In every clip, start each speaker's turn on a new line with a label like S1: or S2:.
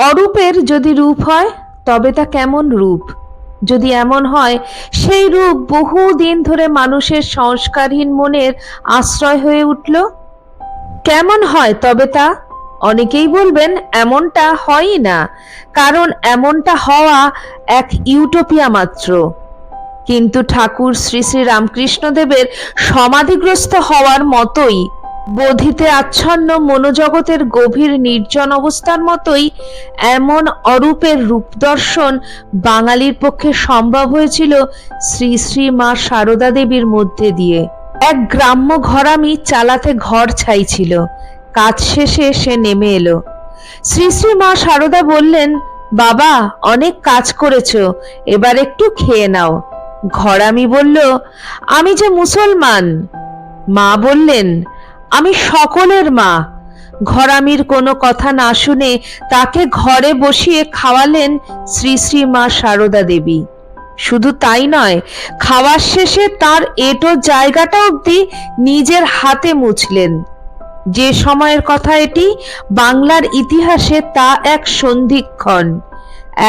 S1: অরূপের যদি রূপ হয় তবে তা কেমন রূপ? যদি এমন হয় সেই রূপ বহুদিন ধরে মানুষের সংস্কারহীন মনের আশ্রয় হয়ে উঠল, কেমন হয় তবে তা? অনেকেই বলবেন এমনটা হয়ই না, কারণ এমনটা হওয়া এক ইউটোপিয়া মাত্র। কিন্তু ঠাকুর শ্রী শ্রী রামকৃষ্ণদেবের সমাধিগ্রস্ত হওয়ার মতোই, বোধিতে আচ্ছন্ন মনোজগতের গভীর নির্জন অবস্থার মতোই এমন অরূপের রূপদর্শন বাঙালির পক্ষে সম্ভব হয়েছিল শ্রী শ্রী মা সারদা দেবীর মধ্যে দিয়ে। এক গ্রাম্য ঘরামি চালাতে ঘর ছাইছিল, কাজ শেষে সে নেমে এলো। শ্রী শ্রী মা সারদা বললেন, বাবা অনেক কাজ করেছো, এবার একটু খেয়ে নাও। ঘরামি বলল, আমি যে মুসলমান। মা বললেন, আমি সকলের মা। ঘরামির কোনো কথা না শুনে তাকে ঘরে বসিয়ে খাওয়ালেন শ্রী শ্রী মা সারদা দেবী। শুধু তাই নয়, খাওয়ার শেষে তার এঁটো জায়গাটা অবধি নিজের হাতে মুছলেন। যে সময়ের কথা এটি, বাংলার ইতিহাসে তা এক সন্ধিক্ষণ।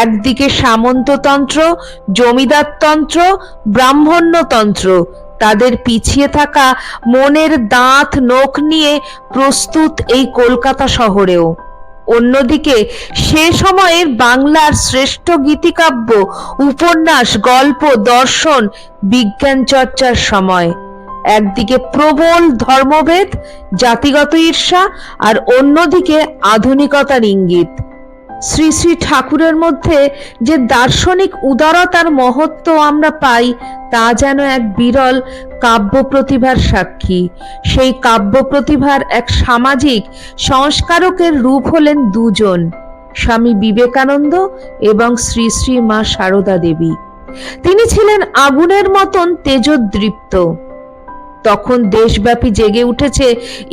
S1: একদিকে সামন্ততন্ত্র, জমিদারতন্ত্র, ব্রাহ্মণ্যতন্ত্র তাদের পিছিয়ে থাকা মনের দাঁত নখ নিয়ে প্রস্তুত এই কলকাতা শহরেও। অন্যদিকে সে সময়ের বাংলার শ্রেষ্ঠ গীতিকাব্য, উপন্যাস, গল্প, দর্শন, বিজ্ঞান চর্চার সময়। একদিকে প্রবল ধর্মভেদ, জাতিগত ঈর্ষা, আর অন্যদিকে আধুনিকতার ইঙ্গিত। শ্রী শ্রী ঠাকুরের মধ্যে যে দার্শনিক উদারতার মহত্ব আমরা পাই, তা যেন এক বিরল কাব্য প্রতিভার সাক্ষী। সেই কাব্য প্রতিভার এক সামাজিক সংস্কারকের রূপ হলেন দুজন, স্বামী বিবেকানন্দ এবং শ্রী শ্রী মা সারদা দেবী। তিনি ছিলেন আগুনের মতন তেজোদ্দীপ্ত। তখন দেশব্যাপী জেগে উঠেছে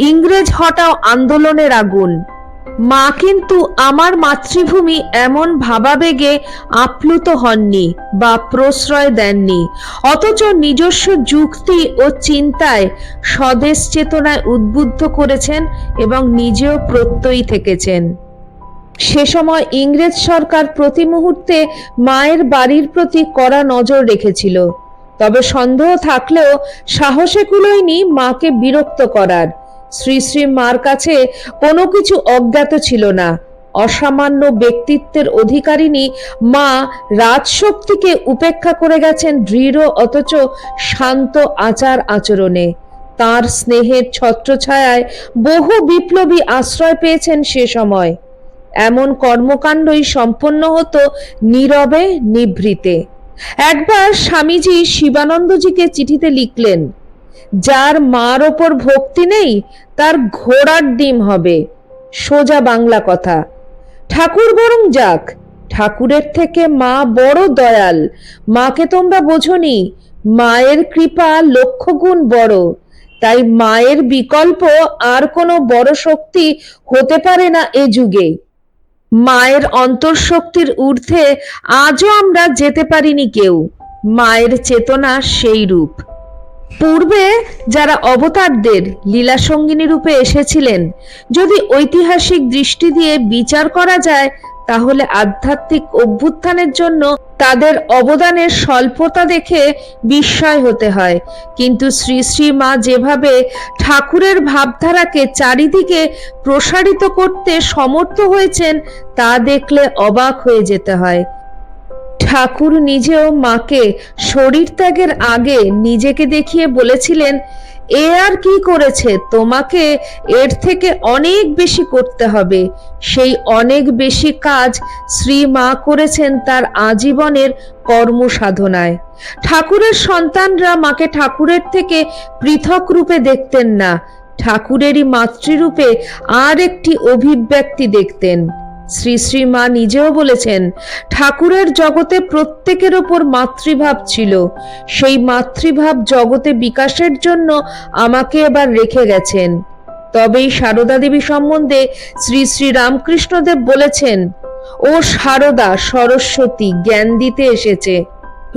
S1: ইংরেজ হটাও আন্দোলনের আগুন। মা কিন্তু আমার মাতৃভূমি এমন ভাবাবেগে আপ্লুত হননি বা প্রশ্রয় দেননি, অথচ নিজস্ব যুক্তি ও চিন্তায় স্বদেশ চেতনায় উদ্বুদ্ধ করেছেন এবং নিজেও প্রত্যয়ী থেকেছেন। সে সময় ইংরেজ সরকার প্রতি মুহূর্তে মায়ের বাড়ির প্রতি কড়া নজর রেখেছিল। তবে সন্দেহ থাকলেও সাহসে কুলোয়নি মাকে বিরক্ত করার। শ্রী শ্রী মার কাছে কোনো কিছু অজ্ঞাত ছিল না। অসামান্য ব্যক্তিত্বের অধিকারিণী মা রাজশক্তিকে উপেক্ষা করে গেছেন দৃঢ় অথচ শান্ত আচার আচরণে। তার স্নেহের ছত্রছায়ায় বহু বিপ্লবী আশ্রয় পেয়েছেন সে সময়। এমন কর্মকাণ্ডই সম্পন্ন হতো নীরবে, নিভৃতে। একবার স্বামীজি শিবানন্দজিকে চিঠিতে লিখলেন, যার মার ওপর ভক্তি নেই তার ঘোড়ার ডিম হবে। সোজা বাংলা কথা। ঠাকুর বরং যাক, ঠাকুরের থেকে মা বড় দয়াল। মাকে তোমরা বোঝনি, মায়ের কৃপা লক্ষ গুণ বড়। তাই মায়ের বিকল্প আর কোনো বড় শক্তি হতে পারে না এ যুগে। মায়ের অন্তর্শক্তির ঊর্ধ্বে আজও আমরা যেতে পারিনি কেউ। মায়ের চেতনা সেই রূপ। পূর্বে যারা অবতারদের লীলাসঙ্গিনী রূপে এসেছিলেন, যদি ঐতিহাসিক দৃষ্টি দিয়ে বিচার করা যায়, তাহলে আধ্যাত্মিক অভ্যুত্থানের জন্য তাদের অবদানের স্বল্পতা দেখে বিস্ময় হতে হয়। কিন্তু শ্রী শ্রী মা যেভাবে ঠাকুরের ভাবধারাকে চারিদিকে প্রসারিত করতে সমর্থ হয়েছেন, তা দেখলে অবাক হয়ে যেতে হয়। ঠাকুর নিজেও মাকে শরীর ত্যাগের আগে নিজেকে দেখিয়ে বলেছিলেন, এ আর কি করেছে, তোমাকে এর থেকে অনেক বেশি করতে হবে। সেই অনেক বেশি কাজ শ্রী মা করেছেন তার আজীবনের কর্ম সাধনায়। ঠাকুরের সন্তানরা মাকে ঠাকুরের থেকে পৃথক রূপে দেখতেন না, ঠাকুরেরই মাতৃরূপে আর একটি অভিব্যক্তি দেখতেন। শ্রী শ্রী মা নিজেও বলেছেন, ঠাকুরের জগতে প্রত্যেকের ওপর মাতৃভাব ছিল। সেই মাতৃভাব জগতে বিকাশের জন্য আমাকে এবার রেখে গেছেন। তবেই সারদা দেবী সম্বন্ধে শ্রী শ্রী রামকৃষ্ণদেব বলেছেন, ও সারদা সরস্বতী জ্ঞান দিতে এসেছে।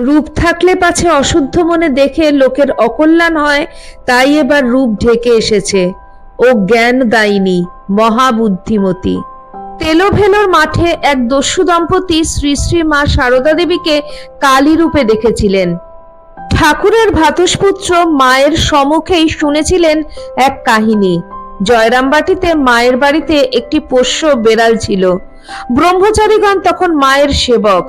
S1: রূপ থাকলে পাছে অশুদ্ধ মনে দেখে লোকের অকল্যাণ হয়, তাই এবার রূপ ঢেকে এসেছে। ও জ্ঞান দায়িনী, মহাবুদ্ধিমতী। তেলোভেলোর মাঠে এক দস্যু দম্পতি শ্রী শ্রী মা সারদা দেবীকে কালী রূপে দেখেছিলেন। ঠাকুরের ভ্রাতুষ্পুত্র মায়ের সম্মুখেই শুনেছিলেন এক কাহিনী। জয়রামবাটিতে মায়ের বাড়িতে একটি পোষ্য বেড়াল ছিল। ব্রহ্মচারীগণ তখন মায়ের সেবক।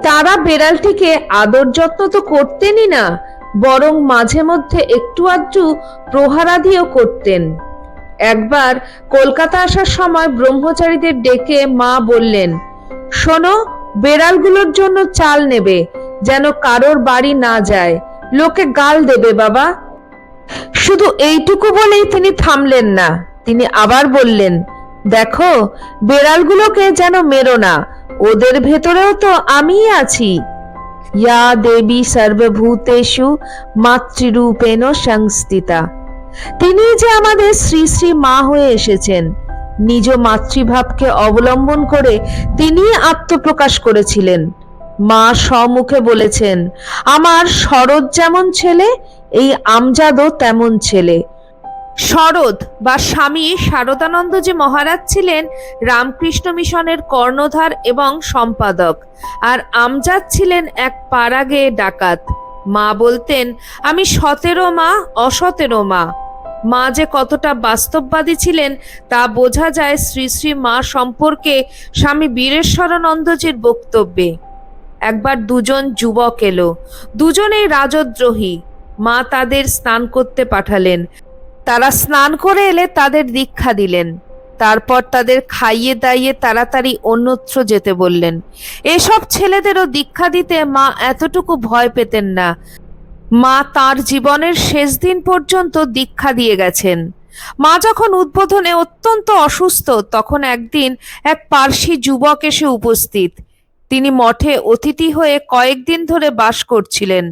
S1: তারা বেড়ালটিকে আদর যত্ন তো করতেনই না, বরং মাঝে মধ্যে একটু আধটু প্রহারাদিও করতেন। একবার কলকাতা আসার সময় ব্রহ্মচারীদের ডেকে মা বললেন, শোনো, বেড়ালগুলোর জন্য চাল নেবে, যেন কারোর বাড়ি না যায়, লোকে গাল দেবে বাবা। শুধু এইটুকু বলেই তিনি থামলেন না। তিনি আবার বললেন, দেখো, বেড়ালগুলোকে যেন মেরো না, ওদের ভেতরেও তো আমিই আছি। ইয়া দেবী সর্বভূতেষু মাতৃরূপেণ সংস্থিতা। তিনি যে আমাদের শ্রী শ্রী মা হয়ে এসেছেন। নিজ মাতৃভাবকে অবলম্বন করে তিনি আত্মপ্রকাশ করেছিলেন। মা সম্মুখে বলেছেন, আমার শরৎ যেমন ছেলে, এই আমজাদও তেমন ছেলে। শরৎ বা স্বামী শারদানন্দজি মহারাজ ছিলেন রামকৃষ্ণ মিশনের কর্ণধার এবং সম্পাদক, আর আমজাদ ছিলেন এক পাড়াগে ডাকাত। মা বলতেন, আমি 17 মা, অ17 মা। মা যে কতটা বাস্তববাদী ছিলেন তা বোঝা যায় শ্রী শ্রী মা সম্পর্কে স্বামী বীরেশ্বরানন্দজির বক্তব্যে। একবার দুজন যুবক এলো, দুজনেই রাজদ্রোহী। মা তাদের স্নান করতে পাঠালেন। তারা স্নান করে এলে তাদের দীক্ষা দিলেন। তারপর তাদের খাইয়ে দাইয়ে তাড়াতাড়ি অন্যত্র যেতে বললেন। এসব ছেলেদেরও দীক্ষা দিতে মা এতটুকু ভয় পেতেন না। মা তার জীবনের শেষ দিন পর্যন্ত দীক্ষা দিয়ে গেছেন। মা যখন উদ্বোধনে অত্যন্ত অসুস্থ, তখন একদিন এক পার্সি যুবক এসে উপস্থিত। তিনি মঠে অতিথি হয়ে কয়েকদিন ধরে বাস করছিলেন।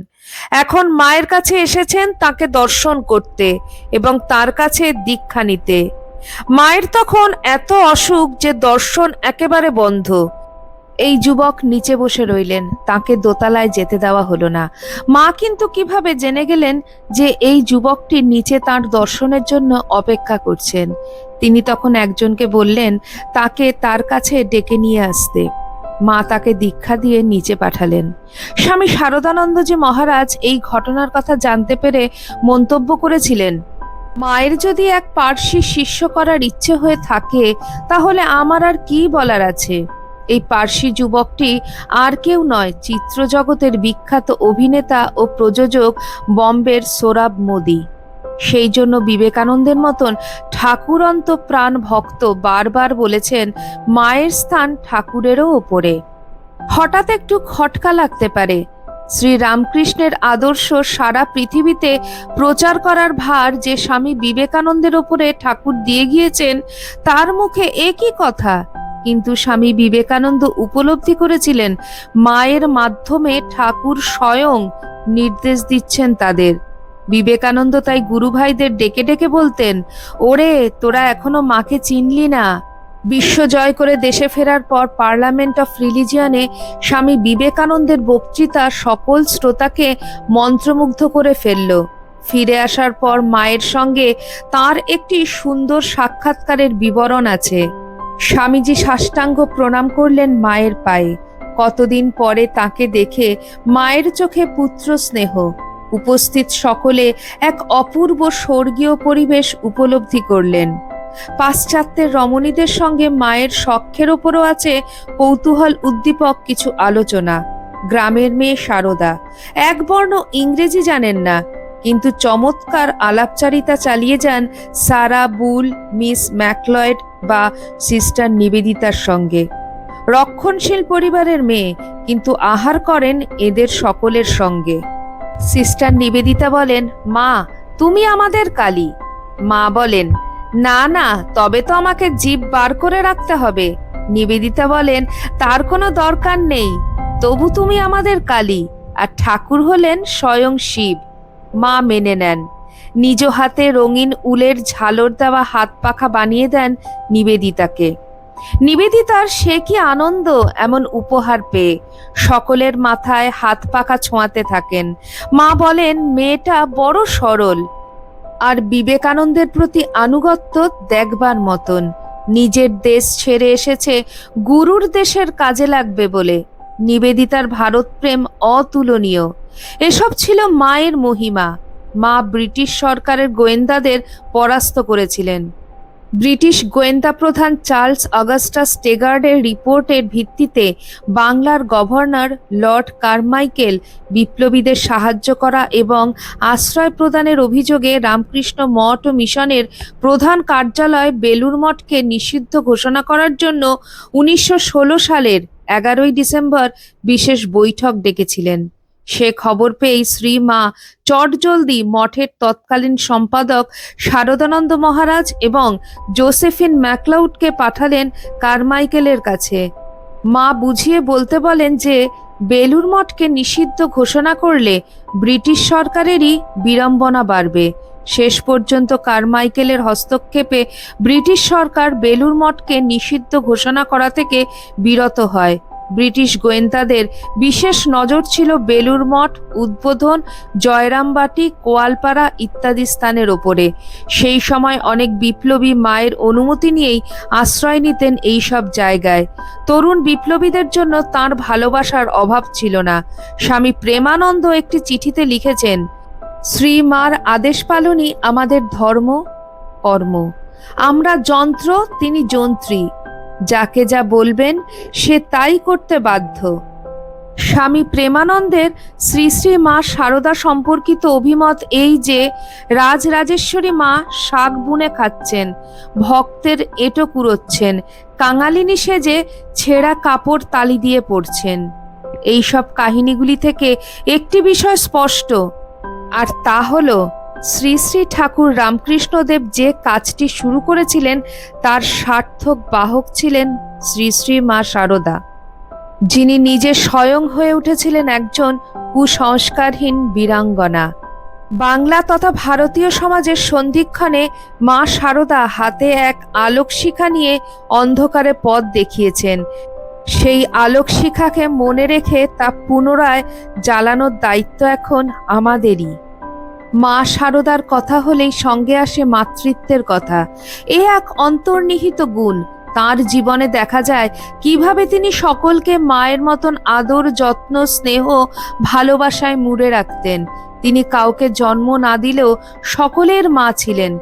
S1: এখন মায়ের কাছে এসেছেন তাকে দর্শন করতে এবং তার কাছে দীক্ষা নিতে। মায়ের তখন এত অসুখ যে দর্শন একেবারে বন্ধ। এই যুবক নিচে বসে রইলেন, তাকে দোতলায় যেতে দেওয়া হলো না। মা কিন্তু কিভাবে জেনে গেলেন যে এই যুবকটি নিচে তার দর্শনের জন্য অপেক্ষা করছেন? তিনি তখন একজনকে বললেন তাকে তার কাছে ডেকে নিয়ে আসতে। মা তাকে দীক্ষা দিয়ে নিচে পাঠালেন। স্বামী শারদানন্দজি মহারাজ এই ঘটনার কথা জানতে পেরে মন্তব্য করেছিলেন, মায়ের যদি এক পার্সি শিষ্য করার ইচ্ছে হয়ে থাকে, তাহলে আমার আর কি বলার আছে। এই পার্সি যুবকটি আর কেউ নয়, চিত্রজগতের বিখ্যাত অভিনেতা ও প্রযোজক বম্বের সোহরাব মোদি। সেই জন্য বিবেকানন্দের মতন ঠাকুরন্ত প্রাণ ভক্ত বারবার বলেছেন, মায়ের স্থান ঠাকুরেরও ওপরে। হঠাৎ একটু খটকা লাগতে পারে। শ্রী রামকৃষ্ণের আদর্শ সারা পৃথিবীতে প্রচার করার ভার যে স্বামী বিবেকানন্দের ওপরে ঠাকুর দিয়ে গিয়েছেন, তার মুখে একই কথা। কিন্তু স্বামী বিবেকানন্দ উপলব্ধি করেছিলেন মায়ের মাধ্যমে ঠাকুর স্বয়ং নির্দেশ দিচ্ছেন তাদের। বিবেকানন্দ তাই গুরু ভাইদের ডেকে ডেকে বলতেন, ওরে, তোরা এখনো মাকে চিনলি না। বিশ্ব জয় করে দেশে ফেরার পর পার্লামেন্ট অফ রিলিজিয়নে স্বামী বিবেকানন্দের বক্তৃতা সকল শ্রোতাকে মন্ত্রমুগ্ধ করে ফেলল। ফিরে আসার পর মায়ের সঙ্গে তার একটি সুন্দর সাক্ষাৎকারের বিবরণ আছে। স্বামীজি সাষ্টাঙ্গ প্রণাম করলেন মায়ের পায়ে। কতদিন পরে তাকে দেখে মায়ের চোখে পুত্র স্নেহ। উপস্থিত সকলে এক অপূর্ব স্বর্গীয় পরিবেশ উপলব্ধি করলেন। পাশ্চাত্যের রমণীদের সঙ্গে মায়ের সখ্যের ওপরও আছে কৌতূহল উদ্দীপক কিছু আলোচনা। গ্রামের মেয়ে সারদা এক বর্ণ ইংরেজি জানেন না, কিন্তু চমৎকার আলাপচারিতা চালিয়ে যান সারা বুল, মিস ম্যাকলয়েড বা সিস্টার নিবেদিতার সঙ্গে। রক্ষণশীল পরিবারের মেয়ে, কিন্তু আহার করেন এদের সকলের সঙ্গে। সিস্টার নিবেদিতা বলেন, মা, তুমি আমাদের কালী। মা বলেন, না না, তবে তো আমাকে জিভ বার করে রাখতে হবে। নিবেদিতা বলেন, তার কোনো দরকার নেই, তবু তুমি আমাদের কালী, আর ঠাকুর হলেন স্বয়ং শিব। মা মেনে নেন। নিজ হাতে রঙিন উলের ঝালর দেওয়া হাত পাখা বানিয়ে দেন নিবেদিতাকে। নিবেদিতার সে কি আনন্দ এমন উপহার পেয়ে। সকলের মাথায় হাত পাখা ছোঁয়াতে থাকেন। মা বলেন, মেয়েটা বড় সরল আর বিবেকানন্দের প্রতি আনুগত্য দেখবার মতন। নিজের দেশ ছেড়ে এসেছে গুরুর দেশের কাজে লাগবে বলে। নিবেদিতার ভারতপ্রেম অতুলনীয়। এসব ছিল মায়ের মহিমা। মা ব্রিটিশ সরকারের গোয়েন্দাদের পরাস্ত করেছিলেন। ব্রিটিশ গোয়েন্দা প্রধান চার্লস অগাস্টাস টেগার্ডের রিপোর্টের ভিত্তিতে বাংলার গভর্নর লর্ড কারমাইকেল বিপ্লবীদের সাহায্য করা এবং আশ্রয় প্রদানের অভিযোগে রামকৃষ্ণ মঠ ও মিশনের প্রধান কার্যালয় বেলুড় মঠকে নিষিদ্ধ ঘোষণা করার জন্য 1916 সালের 11 ডিসেম্বর বিশেষ বৈঠক ডেকেছিলেন। সে খবর পেয়েই শ্রী মা চটজলদি মঠের তৎকালীন সম্পাদক শারদানন্দ মহারাজ এবং জোসেফিন ম্যাকলাউডকে পাঠালেন কারমাইকেলের কাছে। মা বুঝিয়ে বলতে বলেন যে বেলুড় মঠকে নিষিদ্ধ ঘোষণা করলে ব্রিটিশ সরকারেরই বিড়ম্বনা বাড়বে। শেষ পর্যন্ত কারমাইকেলের হস্তক্ষেপে ব্রিটিশ সরকার বেলুড় মঠকে নিষিদ্ধ ঘোষণা করা থেকে বিরত হয়। ব্রিটিশ গোয়েন্দাদের বিশেষ নজর ছিল বেলুড় মঠ, উদ্বোধন, জয়রামবাটি, কোয়ালপাড়া ইত্যাদি স্থানের ওপরে। সেই সময় অনেক বিপ্লবী মায়ের অনুমতি নিয়েই আশ্রয় নিতেন এই সব জায়গায়। তরুণ বিপ্লবীদের জন্য তাঁর ভালোবাসার অভাব ছিল না। স্বামী প্রেমানন্দ একটি চিঠিতে লিখেছেন, শ্রী মার আদেশ পালনই আমাদের ধর্ম কর্ম। আমরা যন্ত্র, তিনি যন্ত্রী। যাকে যা বলবেন সে তাই করতে বাধ্য। স্বামী প্রেমানন্দের শ্রী শ্রী মা শারদা সম্পর্কিত অভিমত এই যে রাজরাজেশ্বরী মা শাক বুনে খাচ্ছেন, ভক্তের এঁটো কুড়োচ্ছেন, কাঙালিনী সেজে ছেঁড়া কাপড় তালি দিয়ে পড়ছেন। এইসব কাহিনীগুলি থেকে একটি বিষয় স্পষ্ট, আর তা হলো শ্রী শ্রী ঠাকুর রামকৃষ্ণদেব যে কাজটি শুরু করেছিলেন তার সার্থক বাহক ছিলেন শ্রী শ্রী মা শারদা, যিনি নিজে স্বয়ং হয়ে উঠেছিলেন একজন কুসংস্কারহীন বীরাঙ্গনা। বাংলা তথা ভারতীয় সমাজের সন্ধিক্ষণে মা শারদা হাতে এক আলোকশিখা নিয়ে অন্ধকারে পথ দেখিয়েছেন। সেই আলোকশিখাকে মনে রেখে তা পুনরায় জ্বালানোর দায়িত্ব এখন আমাদেরই। মা শারদার কথা হলেই সঙ্গে আসে মাতৃত্বের কথা। এ এক অন্তর্নিহিত গুণ। তাঁর জীবনে দেখা যায় কিভাবে তিনি সকলকে মায়ের মতন আদর, যত্ন, স্নেহ, ভালোবাসায় মুড়ে রাখতেন। তিনি কাউকে জন্ম না দিলেও সকলের মা ছিলেন।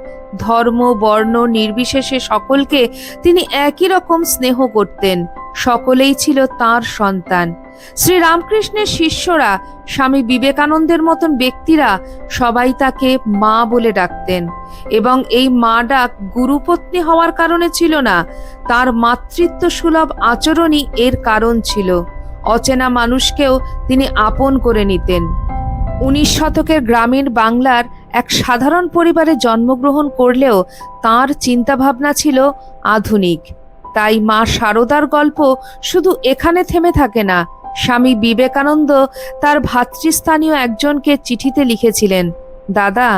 S1: ধর্ম বর্ণ নির্বিশেষে সকলকে তিনি একই রকম স্নেহ করতেন। সকলেই ছিল তাঁর সন্তান। শ্রী রামকৃষ্ণের শিষ্যরা, স্বামী বিবেকানন্দের মতন ব্যক্তিরা সবাই তাকে মা বলে ডাকতেন, এবং এই মা ডাক গুরুপত্নী হওয়ার কারণে ছিল না, তার মাতৃত্ব সুলভ আচরণই এর কারণ ছিল। অচেনা মানুষকেও তিনি আপন করে নিতেন। 19 শতকের গ্রামীণ বাংলার এক সাধারণ পরিবারে জন্মগ্রহণ করলেও তাঁর চিন্তাভাবনা ছিল আধুনিক। তাই মা শারদার গল্প শুধু এখানে থেমে থাকে না। স্বামী বিবেকানন্দ তার ভাতৃস্থানীয় একজনকে চিঠিতে লিখেছিলেন, দাদা,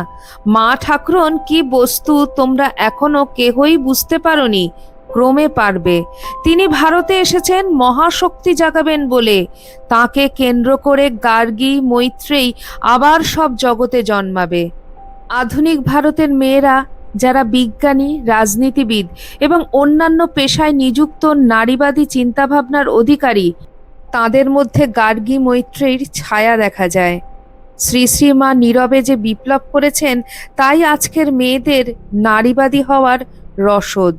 S1: মা ঠাকুরন কি বস্তু তোমরা এখনো কেহই বুঝতে পারোনি, ক্রমে পারবে। তিনি ভারতে এসেছেন মহাশক্তি জাগাবেন বলে। তাকে কেন্দ্র করে গার্গী, মৈত্রেয়ী আবার সব জগতে জন্মাবে। আধুনিক ভারতের মেয়েরা যারা বিজ্ঞানী, রাজনীতিবিদ এবং অন্যান্য পেশায় নিযুক্ত নারীবাদী চিন্তাভাবনার অধিকারী, তাদের মধ্যে গার্গী, মৈত্রেয়ীর ছায়া দেখা যায়। শ্রী শ্রী মা নীরবে যে বিপ্লব করেছেন তাই আজকের মেয়েদের নারীবাদী হওয়ার রসদ।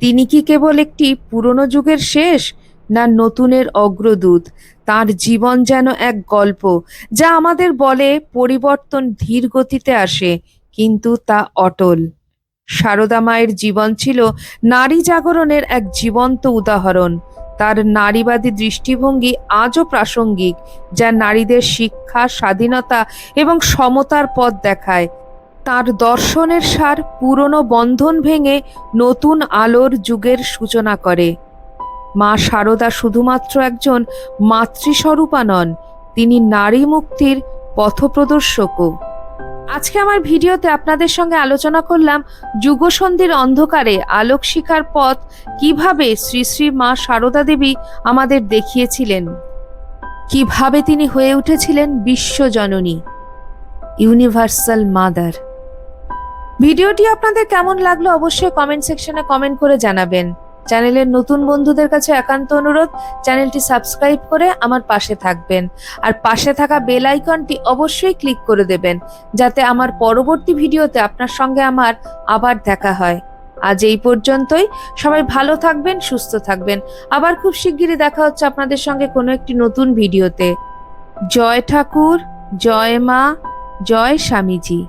S1: তিনি কি কেবল একটি পুরনো যুগের শেষ, না নতুনের অগ্রদূত? তার জীবন যেন এক গল্প, যা আমাদের বলে পরিবর্তন ধীর গতিতে আসে, কিন্তু তা অটল। শারদা মায়ের জীবন ছিল নারী জাগরণের এক জীবন্ত উদাহরণ। তার নারীবাদী দৃষ্টিভঙ্গি আজও প্রাসঙ্গিক, যা নারীদের শিক্ষা, স্বাধীনতা এবং সমতার পথ দেখায়। তার দর্শনের সার পুরনো বন্ধন ভেঙে নতুন আলোর যুগের সূচনা করে। মা শারদা শুধুমাত্র একজন মাতৃস্বরূপা নন, তিনি নারী মুক্তির পথপ্রদর্শকও। আজকে আমার ভিডিওতে আপনাদের সঙ্গে আলোচনা করলাম যুগসন্ধির অন্ধকারে আলোক শিখার পথ কিভাবে শ্রী শ্রী মা শারদা দেবী আমাদের দেখিয়েছিলেন, কিভাবে তিনি হয়ে উঠেছিলেন বিশ্বজননী, ইউনিভার্সাল মাদার। ভিডিওটি আপনাদের কেমন লাগলো অবশ্যই কমেন্ট সেকশনে কমেন্ট করে জানাবেন। চ্যানেলের নতুন বন্ধুদের কাছে একান্ত অনুরোধ, চ্যানেলটি সাবস্ক্রাইব করে আমার পাশে থাকবেন আর পাশে থাকা বেল আইকনটি অবশ্যই ক্লিক করে দেবেন, যাতে আমার পরবর্তী ভিডিওতে আপনার সঙ্গে আমার আবার দেখা হয়। আজ এই পর্যন্তই। সবাই ভালো থাকবেন, সুস্থ থাকবেন। আবার খুব শিগগিরই দেখা হচ্ছে আপনাদের সঙ্গে কোনো একটি নতুন ভিডিওতে। জয় ঠাকুর, জয় মা, জয় স্বামীজি।